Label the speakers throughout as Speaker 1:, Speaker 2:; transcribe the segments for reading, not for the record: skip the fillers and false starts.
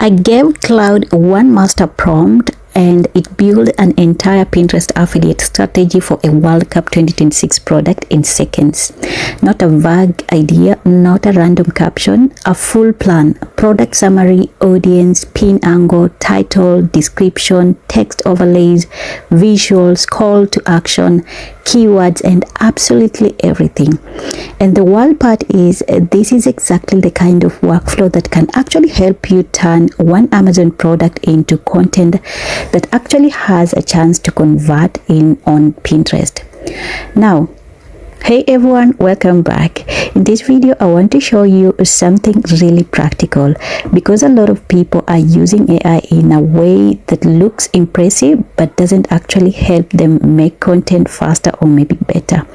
Speaker 1: I gave Claude one master prompt and it built an entire Pinterest affiliate strategy for a World Cup 2026 product in seconds. Not a vague idea, not a random caption, a full plan: product summary, audience, pin angle, title, description, text overlays, visuals, call to action, keywords, and absolutely everything. And the wild part is this is exactly the kind of workflow that can actually help you turn one Amazon product into content that actually has a chance to convert in on Pinterest. Now, hey everyone, welcome back. In this video I want to show you something really practical, because a lot of people are using AI in a way that looks impressive but doesn't actually help them make content faster or maybe better.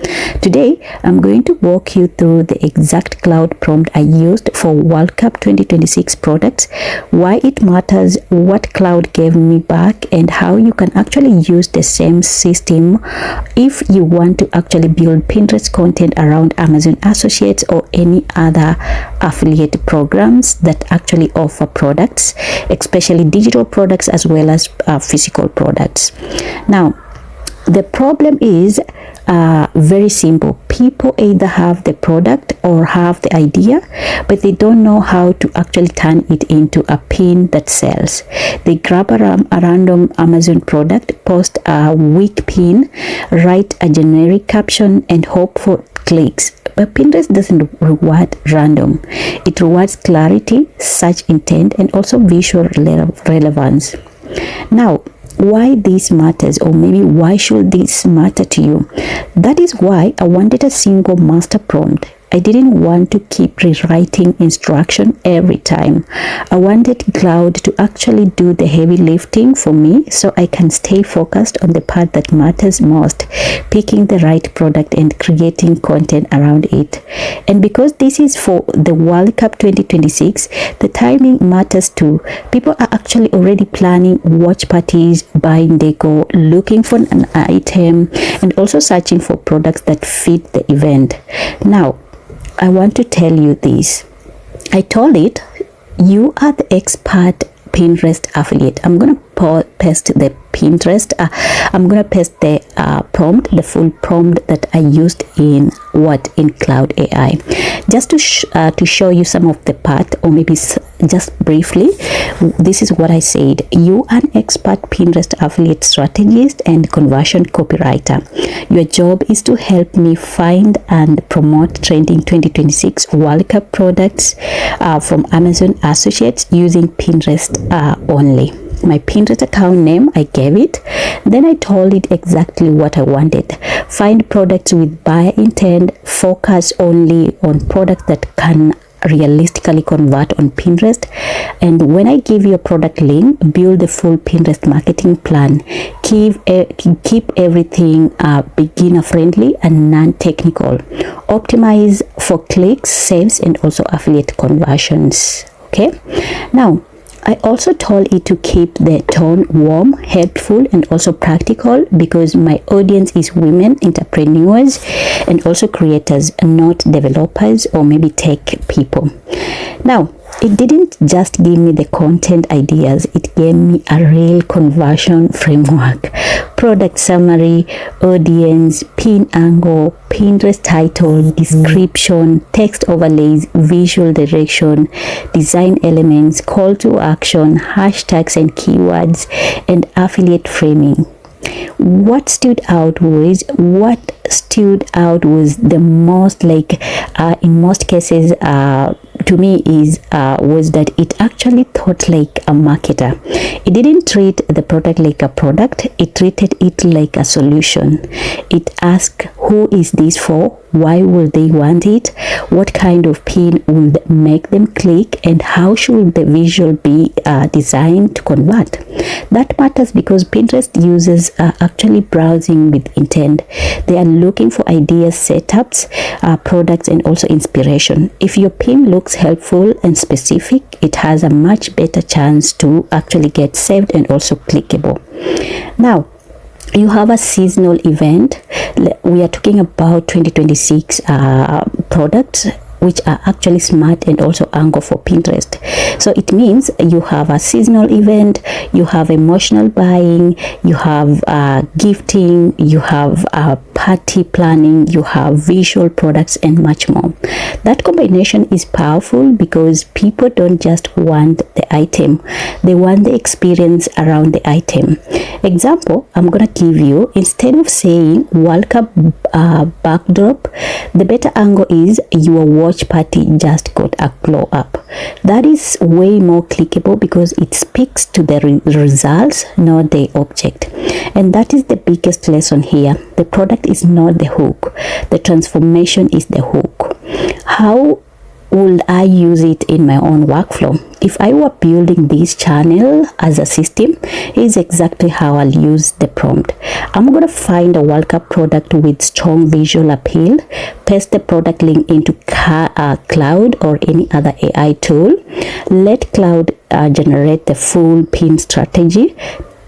Speaker 1: Today I'm going to walk you through the exact Claude prompt I used for World Cup 2026 products, why it matters, what Claude gave me back, and how you can actually use the same system if you want to actually build Pinterest content around Amazon Associates or any other affiliate programs that actually offer products, especially digital products as well as physical products. Now, the problem is very simple. People either have the product or have the idea, but they don't know how to actually turn it into a pin that sells. They grab a random Amazon product, post a weak pin, write a generic caption, and hope for clicks. But Pinterest doesn't reward random. It rewards clarity, search intent, and also visual relevance. Now, why this matters, or maybe why should this matter to you? That is why I wanted a single master prompt. I didn't want to keep rewriting instruction every time. I wanted Claude to actually do the heavy lifting for me so I can stay focused on the part that matters most, picking the right product and creating content around it. And because this is for the World Cup 2026, the timing matters too. People are actually already planning watch parties, buying decor, looking for an item, and also searching for products that fit the event. Now, I want to tell you this. I told it, you are the expert Pinterest affiliate. I'm gonna paste the Pinterest. I'm gonna paste the prompt, the full prompt that I used in Claude AI, just to show you some of the part, or maybe just briefly. This is what I said: you are an expert Pinterest affiliate strategist and conversion copywriter. Your job is to help me find and promote trending 2026 World Cup products from Amazon Associates using Pinterest only. My Pinterest account name, I gave it. Then I told it exactly what I wanted. Find products with buyer intent, focus only on products that can realistically convert on Pinterest. And when I give you a product link, build a full Pinterest marketing plan. Keep everything beginner friendly and non-technical. Optimize for clicks, saves, and also affiliate conversions. Okay, now I also told it to keep the tone warm, helpful, and also practical, because my audience is women entrepreneurs and also creators, not developers or maybe tech people. Now, it didn't just give me the content ideas, it gave me a real conversion framework. Product summary, audience, pin angle, Pinterest title, description, text overlays, visual direction, design elements, call to action, hashtags and keywords, and affiliate framing. What stood out was the most, like in most cases to me was that it actually thought like a marketer. It didn't treat the product like a product, it treated it like a solution. It asked, who is this for? Why will they want it? What kind of pin will make them click? And how should the visual be designed to convert? That matters because Pinterest users are actually browsing with intent. They are looking for ideas, setups, products, and also inspiration. If your pin looks helpful and specific, it has a much better chance to actually get saved and also clickable. Now, you have a seasonal event. We are talking about 2026 products. which are actually smart and also angle for Pinterest. So it means you have a seasonal event, you have emotional buying, you have gifting, you have party planning, you have visual products, and much more. That combination is powerful because people don't just want the item, they want the experience around the item. Example I'm gonna give you, instead of saying World Cup backdrop, the better angle is your watch party just got a glow up. That is way more clickable because it speaks to the results, not the object. And that is the biggest lesson here. The product is not the hook, the transformation is the hook. How would I use it in my own workflow? If I were building this channel as a system, is exactly how I'll use the prompt. I'm gonna find a World Cup product with strong visual appeal, paste the product link into Claude or any other AI tool, let Claude generate the full pin strategy,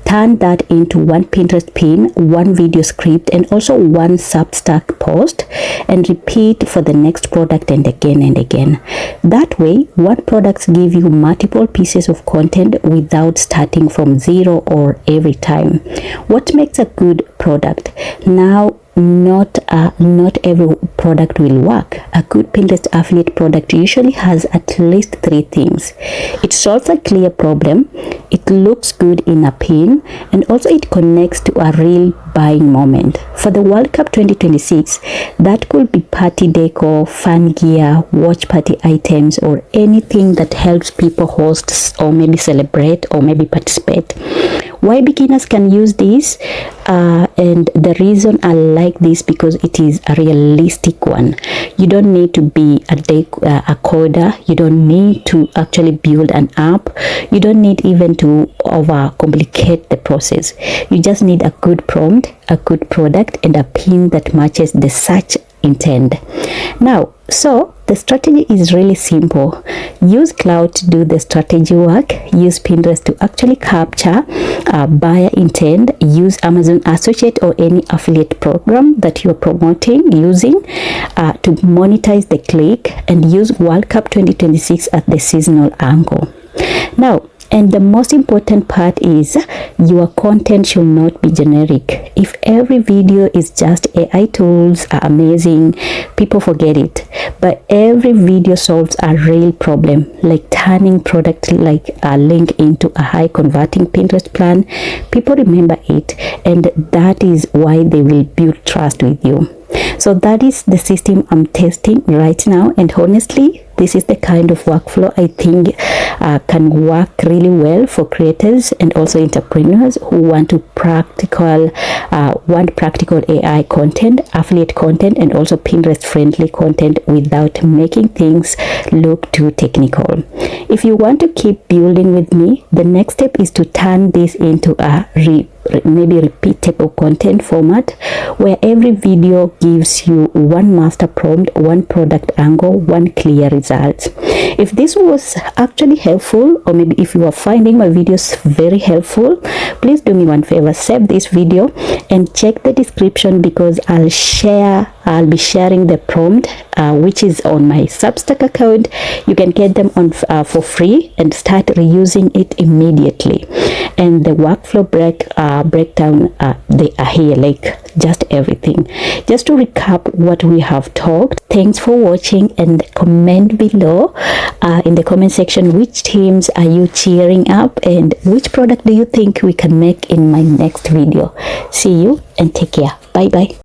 Speaker 1: turn that into one Pinterest pin, one video script, and also one Substack post, and repeat for the next product and again and again. That way, one product gives you multiple pieces of content without starting from zero or every time. What makes a good product? Now, not every product will work. A good Pinterest affiliate product usually has at least 3 things. It solves a clear problem, it looks good in a pin, and also it connects to a real buying moment. For the World Cup 2026, that could be party decor, fun gear, watch party items, or anything that helps people host or maybe celebrate or maybe participate. Why beginners can use this, and the reason I like this, because it is a realistic one. You don't need to be a coder, you don't need to actually build an app, you don't need even to overcomplicate the process. You just need a good prompt, a good product, and a pin that matches the search intent. Now, so the strategy is really simple. Use Claude to do the strategy work, use Pinterest to actually capture buyer intent, use Amazon Associate or any affiliate program that you're promoting using to monetize the click, and use World Cup 2026 at the seasonal angle. Now, and the most important part is your content should not be generic. If every video is just AI tools are amazing, people forget it. But every video solves a real problem, like turning product like a link into a high converting Pinterest plan. People remember it, and that is why they will build trust with you. So that is the system I'm testing right now, and honestly, this is the kind of workflow I think can work really well for creators and also entrepreneurs who want practical AI content, affiliate content, and also Pinterest friendly content without making things look too technical. If you want to keep building with me, the next step is to turn this into a maybe repeatable content format where every video gives you one master prompt, one product angle, one clear result. If this was actually helpful, or maybe if you are finding my videos very helpful, please do me one favor, save this video and check the description, because I'll be sharing the prompt which is on my Substack account. You can get them on for free and start reusing it immediately. And the workflow breakdown, they are here, like just everything. Just to recap what we have talked, thanks for watching, and comment below in the comment section which teams are you cheering up and which product do you think we can make in my next video. See you and take care. Bye bye.